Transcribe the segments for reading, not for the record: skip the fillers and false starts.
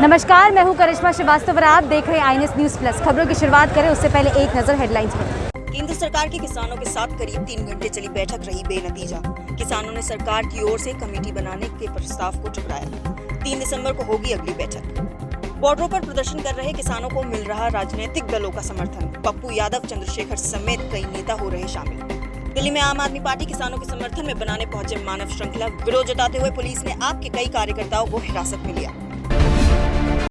नमस्कार, मैं हूं करिश्मा श्रीवास्तव और आप देख रहे हैं INS न्यूज़ प्लस। खबरों की शुरुआत करें उससे पहले एक नजर हेडलाइंस पर। केंद्र सरकार के किसानों के साथ करीब 3 घंटे चली बैठक रही बेनतीजा। किसानों ने सरकार की ओर से कमेटी बनाने के प्रस्ताव को ठुकराया। 3 दिसंबर को होगी अगली बैठक। बॉर्डरों पर प्रदर्शन कर रहे किसानों को मिल रहा राजनीतिक दलों का समर्थन। पप्पू यादव, चंद्रशेखर समेत कई नेता हो रहे शामिल। दिल्ली में आम आदमी पार्टी किसानों के समर्थन में बनाने पहुंचे मानव श्रृंखला। विरोध जताते हुए पुलिस ने आप के कई कार्यकर्ताओं को हिरासत में लिया।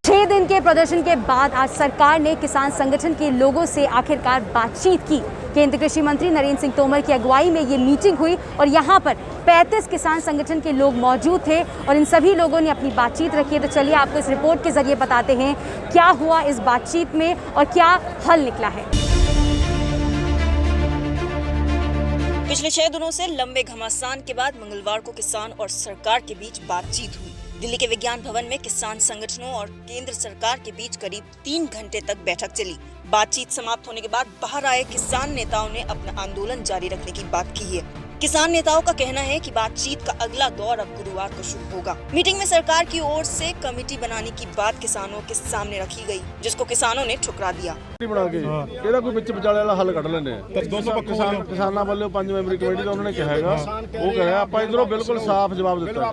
6 दिन के प्रदर्शन के बाद आज सरकार ने किसान संगठन के लोगों से आखिरकार बातचीत की। केंद्रीय कृषि मंत्री नरेंद्र सिंह तोमर की अगुवाई में ये मीटिंग हुई और यहाँ पर 35 किसान संगठन के लोग मौजूद थे और इन सभी लोगों ने अपनी बातचीत रखी है। तो चलिए आपको इस रिपोर्ट के जरिए बताते हैं क्या हुआ इस बातचीत में और क्या हल निकला है। पिछले 6 दिनों से लंबे घमासान के बाद मंगलवार को किसान और सरकार के बीच बातचीत हुई। दिल्ली के विज्ञान भवन में किसान संगठनों और केंद्र सरकार के बीच करीब 3 घंटे तक बैठक चली। बातचीत समाप्त होने के बाद बाहर आए किसान नेताओं ने अपना आंदोलन जारी रखने की बात की है। किसान नेताओं का कहना है कि बातचीत का अगला दौर अब गुरुवार को शुरू होगा। मीटिंग में सरकार की ओर से कमेटी बनाने की बात किसानों के सामने रखी गई, जिसको किसानों ने ठुकरा दिया। ਇਹਦਾ ਕੋਈ ਵਿੱਚ ਵਿਚਾਲੇ ਵਾਲਾ ਹੱਲ ਕੱਢ ਲੈਂਦੇ ਆ। ਕਿਸਾਨਾਂ ਵੱਲੋਂ 5 ਮੈਂਬਰੀ ਕਮੇਟੀ ਦਾ ਉਹਨਾਂ ਨੇ ਕਿਹਾ ਹੈਗਾ, ਉਹ ਕਹਿਆ ਆਪਾਂ ਇਧਰੋਂ ਬਿਲਕੁਲ ਸਾਫ਼ ਜਵਾਬ ਦਿੱਤਾ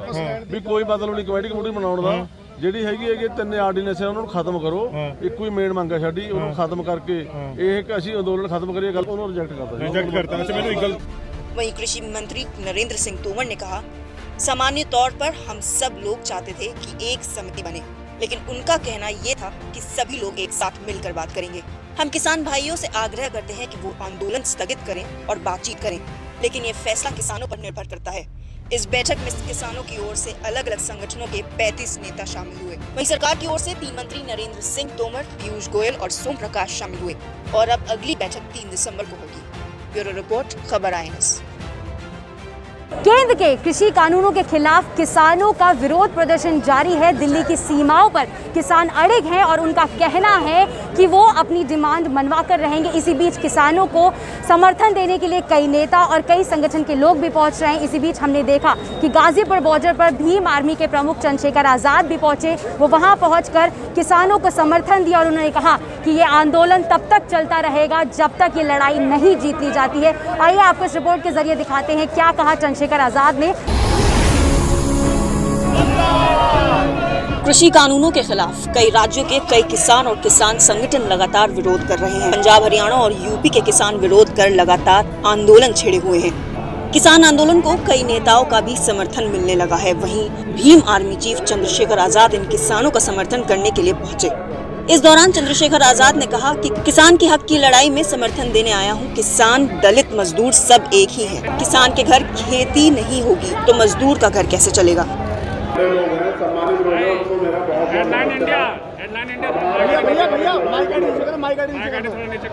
ਵੀ ਕੋਈ ਮਤਲਬ ਨਹੀਂ ਕਮੇਟੀ ਬਣਾਉਣ ਦਾ। ਜਿਹੜੀ ਹੈਗੀ 3 ਆਰਡੀਨੈਂਸ ਉਹਨਾਂ ਨੂੰ ਖਤਮ ਕਰੋ। ਇੱਕੋ ਹੀ ਮੇਨ ਮੰਗ ਹੈ ਸਾਡੀ, ਉਹਨੂੰ ਖਤਮ ਕਰਕੇ ਇਹ ਕਿ ਅਸੀਂ ਅੰਦੋਲਨ ਖਤਮ ਕਰੀਏ, ਗੱਲ ਉਹਨੂੰ ਰਿਜੈਕਟ ਕਰਤਾ। ਅੱਛਾ, ਮੈਨੂੰ ਇੱਕ ਗੱਲ। वहीं कृषि मंत्री नरेंद्र सिंह तोमर ने कहा, सामान्य तौर पर हम सब लोग चाहते थे कि एक समिति बने, लेकिन उनका कहना ये था कि सभी लोग एक साथ मिलकर बात करेंगे। हम किसान भाइयों से आग्रह करते हैं कि वो आंदोलन स्थगित करें और बातचीत करें, लेकिन ये फैसला किसानों पर निर्भर करता है। इस बैठक में किसानों की ओर से अलग अलग संगठनों के 35 नेता शामिल हुए। वहीं सरकार की ओर से 3 मंत्री नरेंद्र सिंह तोमर, पीयूष गोयल और सोम प्रकाश शामिल हुए और अब अगली बैठक 3 दिसंबर को होगी। ब्यूरो रिपोर्ट, खबर INS। केंद्र के कृषि कानूनों के खिलाफ किसानों का विरोध प्रदर्शन जारी है। दिल्ली की सीमाओं पर किसान अड़िग हैं और उनका कहना है कि वो अपनी डिमांड मनवा कर रहेंगे। इसी बीच किसानों को समर्थन देने के लिए कई नेता और कई संगठन के लोग भी पहुंच रहे हैं। इसी बीच हमने देखा कि गाजीपुर बॉर्डर पर भीम आर्मी के प्रमुख चंद्रशेखर आजाद भी पहुंचे। वो वहां पहुंचकर किसानों को समर्थन दिया और उन्होंने कहा कि ये आंदोलन तब तक चलता रहेगा जब तक ये लड़ाई नहीं जीत ली जाती है। आइए आपको इस रिपोर्ट के जरिए दिखाते हैं क्या कहा चंद्रशेखर आजाद ने। कृषि कानूनों के खिलाफ कई राज्यों के कई किसान और किसान संगठन लगातार विरोध कर रहे हैं। पंजाब, हरियाणा और यूपी के किसान विरोध कर लगातार आंदोलन छेड़े हुए हैं। किसान आंदोलन को कई नेताओं का भी समर्थन मिलने लगा है। वहीं भीम आर्मी चीफ चंद्रशेखर आजाद इन किसानों का समर्थन करने के लिए पहुंचे। इस दौरान चंद्रशेखर आजाद ने कहा कि किसान के हक की लड़ाई में समर्थन देने आया हूं। किसान, दलित, मजदूर सब एक ही हैं। किसान के घर खेती नहीं होगी तो मजदूर का घर कैसे चलेगा।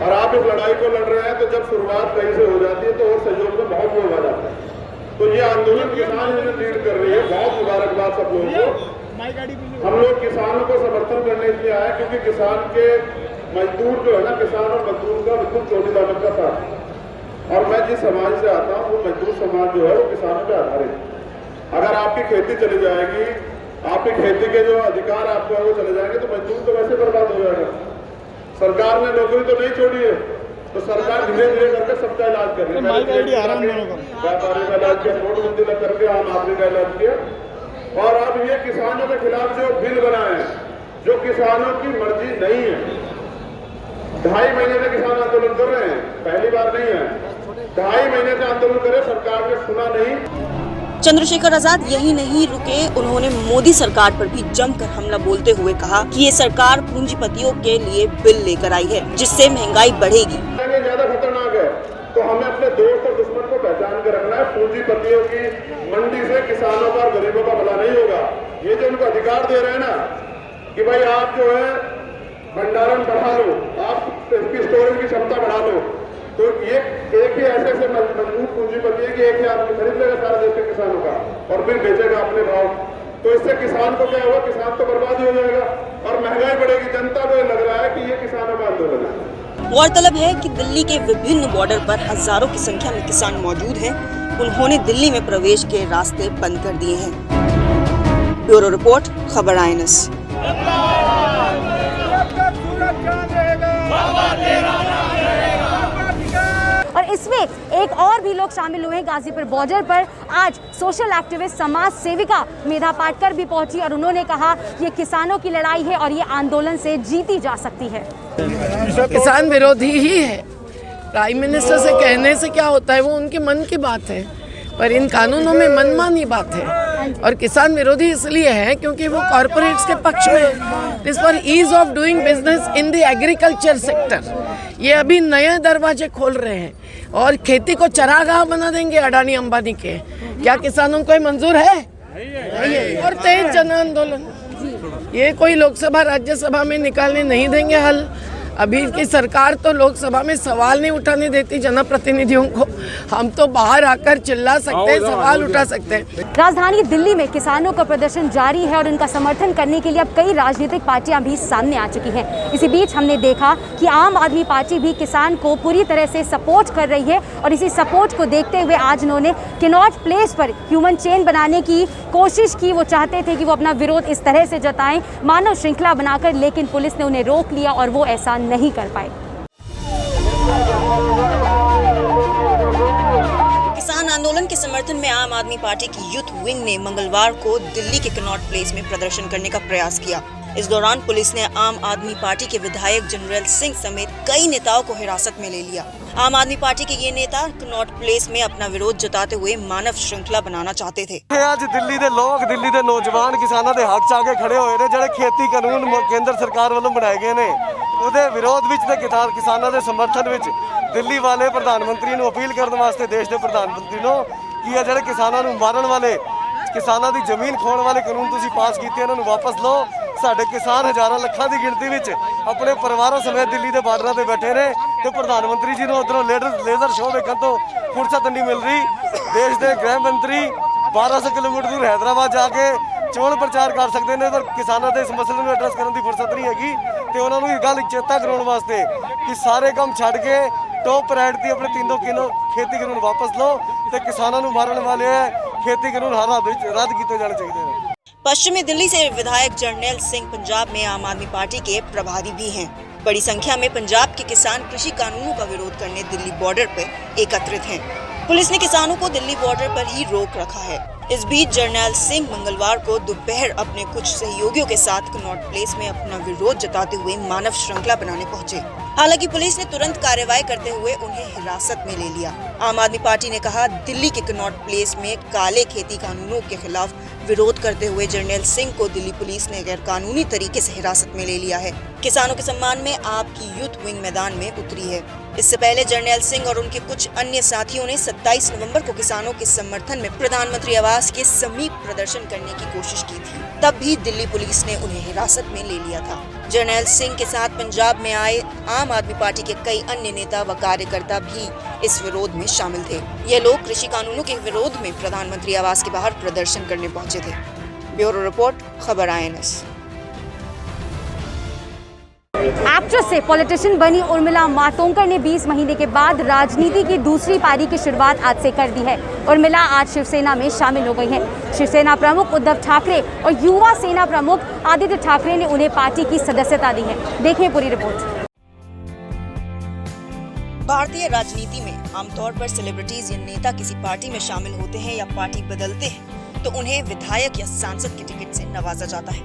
और आप इस लड़ाई को लड़ रहे हैं तो जब शुरुआत कहीं से हो जाती है तो और सहयोग में बहुत लोग आ जाते हैं। तो ये आंदोलन किसान लीड कर रही है। बहुत मुबारकबाद सब लोगों को। हम लोग किसानों को समर्थन करने के लिए आए क्योंकि किसान के मजदूर जो है ना, किसान और मजदूर का बिल्कुल चोटी दामन का साथ है। और मैं जिस समाज से आता हूँ वो मजदूर समाज जो है वो किसानों पे आधारित है। अगर आपकी खेती चली जाएगी, आपकी खेती के जो अधिकार आपको है वो चले जाएंगे तो मजदूर तो वैसे बर्बाद हो जाएगा। सरकार ने नौकरी तो नहीं छोड़ी है, तो सरकार धीरे धीरे करके सबका इलाज कर रही है। व्यापारी का इलाज किया, नोटबंदी करके आम आदमी का इलाज किया। और अब ये किसानों के खिलाफ जो बिल बनाए हैं, जो किसानों की मर्जी नहीं है, 2.5 महीने से किसान आंदोलन कर रहे हैं, पहली बार नहीं है। 2.5 महीने से आंदोलन करे, सरकार ने सुना नहीं। चंद्रशेखर आजाद यही नहीं रुके, उन्होंने मोदी सरकार पर भी जमकर हमला बोलते हुए कहा कि ये सरकार पूंजीपतियों के लिए बिल लेकर आई है जिससे महंगाई बढ़ेगी। ज्यादा खतरनाक है तो हमें अपने दोस्त और दुश्मन को पहचान कर रखना है। पूंजीपतियों की मंडी से किसानों का और गरीबों का भला नहीं होगा। ये जो उनको अधिकार दे रहे हैं ना कि भाई आप जो है भंडारण बढ़ा लो, आप इसकी स्टोरेज की क्षमता बढ़ा लो, तो ये एक ही ऐसे मजबूत पूंजीपति है कि एक ही आदमी खरीद लेगा सारा देश के किसानों का और फिर बेचेगा अपने भाव। तो इससे किसान को क्या होगा, किसान तो बर्बाद हो जाएगा और महंगाई बढ़ेगी। जनता को लग रहा है कि ये किसानों का आंदोलन है। गौरतलब है कि दिल्ली के विभिन्न बॉर्डर पर हजारों की संख्या में किसान मौजूद हैं। उन्होंने दिल्ली में प्रवेश के रास्ते बंद कर दिए हैं। ब्यूरो रिपोर्ट, खबर INS। और इसमें एक और भी लोग शामिल हुए हैं। गाजीपुर बॉर्डर पर आज सोशल एक्टिविस्ट समाज सेविका मेधा पाटकर भी पहुंची और उन्होंने कहा ये किसानों की लड़ाई है और ये आंदोलन से जीती जा सकती है। किसान विरोधी ही है। प्राइम मिनिस्टर से कहने से क्या होता है, वो उनके मन की बात है, पर इन कानूनों में मनमानी बात है। और किसान विरोधी इसलिए है क्योंकि वो कॉरपोरेट्स के पक्ष में है। इस पर ease of doing business in the agriculture sector, ये अभी नए दरवाजे खोल रहे हैं और खेती को चरागाह बना देंगे अडानी अंबानी के। क्या किसानों को मंजूर है? और तेज जन आंदोलन, ये कोई लोकसभा राज्यसभा में निकालने नहीं देंगे हल। अभी की सरकार तो लोकसभा में सवाल नहीं उठाने देती जनप्रतिनिधियों को। हम तो बाहर आकर चिल्ला सकते हैं, सवाल उठा सकते हैं। राजधानी दिल्ली में किसानों का प्रदर्शन जारी है और उनका समर्थन करने के लिए अब कई राजनीतिक पार्टियां भी सामने आ चुकी हैं। इसी बीच हमने देखा कि आम आदमी पार्टी भी किसान को पूरी तरह से सपोर्ट कर रही है और इसी सपोर्ट को देखते हुए आज उन्होंने किनॉट प्लेस पर ह्यूमन चेन बनाने की कोशिश की। वो चाहते थे कि वो अपना विरोध इस तरह से जताएं, मानव श्रृंखला बनाकर, लेकिन पुलिस ने उन्हें रोक लिया और वो ऐसा नहीं कर पाए। किसान आंदोलन के समर्थन में आम आदमी पार्टी की यूथ विंग ने मंगलवार को दिल्ली के कनॉट प्लेस में प्रदर्शन करने का प्रयास किया। इस दौरान पुलिस ने आम आदमी पार्टी के विधायक जरनैल सिंह समेत कई नेताओं को हिरासत में ले लिया। आम आदमी पार्टी के ये नेता कनॉट प्लेस में अपना विरोध जताते हुए मानव श्रृंखला बनाना चाहते थे। ਅੱਜ ਦਿੱਲੀ ਦੇ ਲੋਕ, ਦਿੱਲੀ ਦੇ ਨੌਜਵਾਨ ਕਿਸਾਨਾਂ ਦੇ ਹੱਕ 'ਚ ਆ ਕੇ ਖੜੇ ਹੋਏ ਨੇ। ਜਿਹੜੇ ਖੇਤੀ ਕਾਨੂੰਨ ਕੇਂਦਰ ਸਰਕਾਰ ਵੱਲੋਂ ਬਣਾਏ ਗਏ ਨੇ, ਉਹਦੇ ਵਿਰੋਧ ਵਿੱਚ ਤੇ ਕਿਸਾਨਾਂ ਦੇ ਸਮਰਥਨ ਵਿੱਚ ਦਿੱਲੀ ਵਾਲੇ ਪ੍ਰਧਾਨ ਮੰਤਰੀ ਨੂੰ ਅਪੀਲ ਕਰਨ ਵਾਸਤੇ, ਦੇਸ਼ ਦੇ ਪ੍ਰਧਾਨ ਮੰਤਰੀ ਨੂੰ, ਕਿ ਇਹ ਜਿਹੜੇ ਕਿਸਾਨਾਂ ਨੂੰ ਮਾਰਨ ਵਾਲੇ, ਕਿਸਾਨਾਂ ਦੀ ਜ਼ਮੀਨ ਖੋਣ ਵਾਲੇ ਕਾਨੂੰਨ ਤੁਸੀਂ ਪਾਸ ਕੀਤੇ, ਇਹਨਾਂ ਨੂੰ ਵਾਪਸ ਲਓ। ਸਾਡੇ ਕਿਸਾਨ ਹਜ਼ਾਰਾਂ ਲੱਖਾਂ ਦੀ ਗਿਣਤੀ ਵਿੱਚ ਆਪਣੇ ਪਰਿਵਾਰਾਂ ਸਮੇਤ ਦਿੱਲੀ ਦੇ ਬਾਰਡਰਾਂ ਤੇ ਬੈਠੇ ਨੇ ਤੇ ਪ੍ਰਧਾਨ ਮੰਤਰੀ ਜੀ ਨੂੰ ਉਧਰੋਂ ਲੇਜ਼ਰ ਸ਼ੋਅ ਵੇਖਣ ਤੋਂ ਫੁਰਸਤ ਨਹੀਂ ਮਿਲ ਰਹੀ। ਦੇਸ਼ ਦੇ ਗ੍ਰਹਿ ਮੰਤਰੀ 1200 ਕਿਲੋਮੀਟਰ ਦੂਰ ਹੈਦਰਾਬਾਦ ਜਾ ਕੇ ਚੋਣ ਪ੍ਰਚਾਰ ਕਰ ਸਕਦੇ ਨੇ, ਪਰ ਕਿਸਾਨਾਂ ਦੇ ਇਸ ਮਸਲੇ ਨੂੰ ਐਡਰੈਸ ਕਰਨ ਦੀ ਫੁਰਸਤ ਨਹੀਂ ਹੈਗੀ। ਤੇ ਉਹਨਾਂ ਨੂੰ ਇਹ ਗੱਲ ਚੇਤਾ ਕਰਾਉਣ ਵਾਸਤੇ ਕਿ ਸਾਰੇ ਕੰਮ ਛੱਡ ਕੇ ਟੌਪ ਪ੍ਰਾਇੋਰਟੀ ਆਪਣੇ 3 ਕਿਲੋ ਖੇਤੀ ਕਾਨੂੰਨ ਵਾਪਸ ਲਓ ਤੇ ਕਿਸਾਨਾਂ ਨੂੰ ਮਾਰਨ ਵਾਲੇ खेती कानून हर रद्द किए जाने चाहिए। पश्चिमी दिल्ली से विधायक जरनैल सिंह पंजाब में आम आदमी पार्टी के प्रभारी भी हैं। बड़ी संख्या में पंजाब के किसान कृषि कानूनों का विरोध करने दिल्ली बॉर्डर पर एकत्रित हैं। पुलिस ने किसानों को दिल्ली बॉर्डर पर ही रोक रखा है। इस बीच जरनैल सिंह मंगलवार को दोपहर अपने कुछ सहयोगियों के साथ कनॉट प्लेस में अपना विरोध जताते हुए मानव श्रृंखला बनाने पहुंचे। हालांकि पुलिस ने तुरंत कार्रवाई करते हुए उन्हें हिरासत में ले लिया। आम आदमी पार्टी ने कहा, दिल्ली के कनॉट प्लेस में काले खेती कानूनों के खिलाफ विरोध करते हुए जरनैल सिंह को दिल्ली पुलिस ने गैर कानूनी तरीके से हिरासत में ले लिया है। किसानों के सम्मान में आपकी यूथ विंग मैदान में उतरी है। इससे पहले जरनैल सिंह और उनके कुछ अन्य साथियों ने 27 नवंबर को किसानों के समर्थन में प्रधानमंत्री आवास के समीप प्रदर्शन करने की कोशिश की थी। तब भी दिल्ली पुलिस ने उन्हें हिरासत में ले लिया था। जरनैल सिंह के साथ पंजाब में आए आम आदमी पार्टी के कई अन्य नेता व कार्यकर्ता भी इस विरोध में शामिल थे। ये लोग कृषि कानूनों के विरोध में प्रधानमंत्री आवास के बाहर प्रदर्शन करने पहुंचे थे। ब्यूरो रिपोर्ट, खबर INS। एक्ट्रेस से पॉलिटिशियन बनी उर्मिला मातोंडकर ने 20 महीने के बाद राजनीति की दूसरी पारी की शुरुआत आज से कर दी है। उर्मिला आज शिवसेना में शामिल हो गई हैं। शिवसेना प्रमुख उद्धव ठाकरे और युवा सेना प्रमुख आदित्य ठाकरे ने उन्हें पार्टी की सदस्यता दी है। देखिए पूरी रिपोर्ट। भारतीय राजनीति में आमतौर पर सेलिब्रिटीज या नेता किसी पार्टी में शामिल होते हैं या पार्टी बदलते हैं तो उन्हें विधायक या सांसद के टिकट से नवाजा जाता है।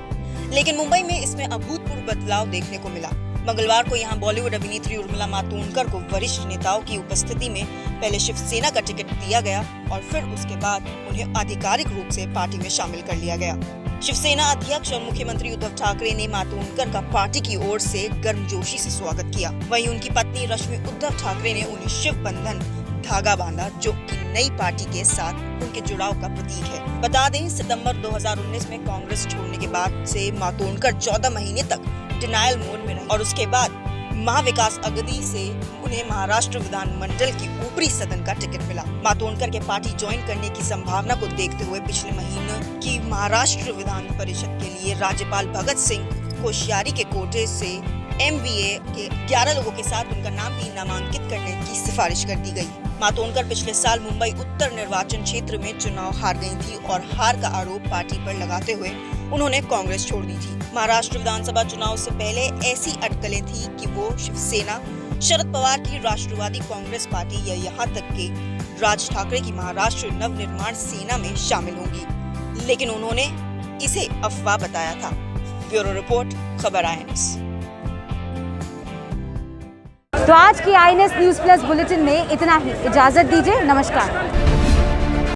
लेकिन मुंबई में इसमें अभूतपूर्व बदलाव देखने को मिला। मंगलवार को यहां बॉलीवुड अभिनेत्री उर्मिला मातोंडकर को वरिष्ठ नेताओं की उपस्थिति में पहले शिवसेना का टिकट दिया गया और फिर उसके बाद उन्हें आधिकारिक रूप से पार्टी में शामिल कर लिया गया। शिवसेना अध्यक्ष और मुख्यमंत्री उद्धव ठाकरे ने मातोंडकर का पार्टी की ओर से गर्मजोशी से स्वागत किया। वहीं उनकी पत्नी रश्मि उद्धव ठाकरे ने उन्हें शिव बंधन धागा बांधा, जो कि नई पार्टी के साथ उनके जुड़ाव का प्रतीक है। बता दें, सितंबर 2019 में कांग्रेस छोड़ने के बाद से मातोंडकर 14 महीने तक डिनायल मोड में रहे और उसके बाद महाविकास अगदी से उन्हें महाराष्ट्र विधानमंडल की ऊपरी सदन का टिकट मिला। मातोंडकर के पार्टी ज्वाइन करने की संभावना को देखते हुए पिछले महीने की महाराष्ट्र विधान परिषद के लिए राज्यपाल भगत सिंह कोश्यारी के कोटे से MVA के 11 लोगों के साथ उनका नाम भी नामांकित करने की सिफारिश कर दी गई। मातोंडकर पिछले साल मुंबई उत्तर निर्वाचन क्षेत्र में चुनाव हार गई थी और हार का आरोप पार्टी पर लगाते हुए उन्होंने कांग्रेस छोड़ दी थी। महाराष्ट्र विधानसभा चुनाव से पहले ऐसी अटकलें थी कि वो शिवसेना, शरद पवार की राष्ट्रवादी कांग्रेस पार्टी या यहाँ तक कि राज ठाकरे की महाराष्ट्र नवनिर्माण सेना में शामिल होंगी, लेकिन उन्होंने इसे अफवाह बताया था। ब्यूरो रिपोर्ट, खबर INS। तो आज की INS न्यूज प्लस बुलेटिन में इतना ही। इजाजत दीजिए, नमस्कार।